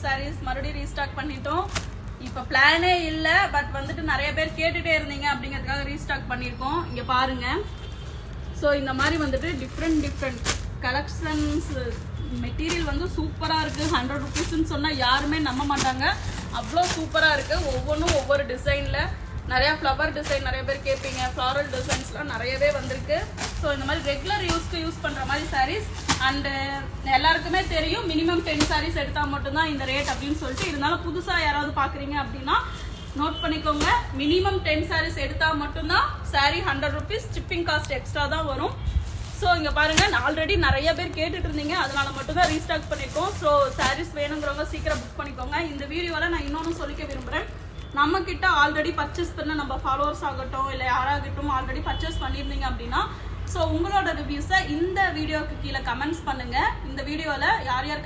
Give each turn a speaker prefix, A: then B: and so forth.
A: சாரீஸ் மறுபடியும் ரீஸ்டாக் பண்ணிட்டோம். இப்போ பிளானே இல்லை, பட் வந்துட்டு நிறைய பேர் கேட்டுட்டே இருந்தீங்க அப்படிங்கிறதுக்காக ரீஸ்டாக் பண்ணியிருக்கோம். இங்கே பாருங்க. ஸோ இந்த மாதிரி வந்துட்டு டிஃப்ரெண்ட் கலெக்ஷன்ஸ். மெட்டீரியல் வந்து சூப்பராக இருக்குது. 100 rupeesன்னு சொன்னால் யாருமே நம்ப மாட்டாங்க. அவ்வளோ சூப்பராக இருக்குது. ஒவ்வொன்றும் ஒவ்வொரு டிசைனில் நிறையா ஃப்ளவர் டிசைன் நிறைய பேர் கேட்பீங்க. ஃப்ளாரல் டிசைன்ஸ்லாம் நிறையவே வந்திருக்கு. ஸோ இந்த மாதிரி ரெகுலர் யூஸ் பண்ணுற மாதிரி சாரீஸ். அண்டு எல்லாருக்குமே தெரியும் மினிமம் 10 சாரீஸ் எடுத்தால் மட்டும்தான் இந்த ரேட் அப்படின்னு சொல்லிட்டு. இருந்தாலும் புதுசாக யாராவது பார்க்குறீங்க அப்படின்னா நோட் பண்ணிக்கோங்க. மினிமம் 10 சாரீஸ் எடுத்தால் மட்டும்தான் sari 100 rupees. Shipping cost extra தான் வரும். ஸோ இங்கே பாருங்கள், ஆல்ரெடி நிறைய பேர் கேட்டுட்டு இருந்தீங்க, அதனால மட்டும் தான் ரீஸ்டாக் பண்ணியிருக்கோம். ஸோ சாரீஸ் வேணுங்கிறவங்க சீக்கிரம் புக் பண்ணிக்கோங்க. இந்த வீடியோவில் நான் இன்னொன்று சொல்லிக்க விரும்புகிறேன். நம்ம கிட்ட ஆல்ரெடி பர்ச்சேஸ் பண்ண நம்ம ஃபாலோவர்ஸ் ஆகட்டும் இல்லை யாராகட்டும் ஆல்ரெடி பர்ச்சேஸ் பண்ணியிருந்தீங்க அப்படின்னா, ஸோ உங்களோட ரிவ்யூஸை இந்த வீடியோக்கு கீழே கமெண்ட்ஸ் பண்ணுங்கள். இந்த வீடியோவில் யார் யார்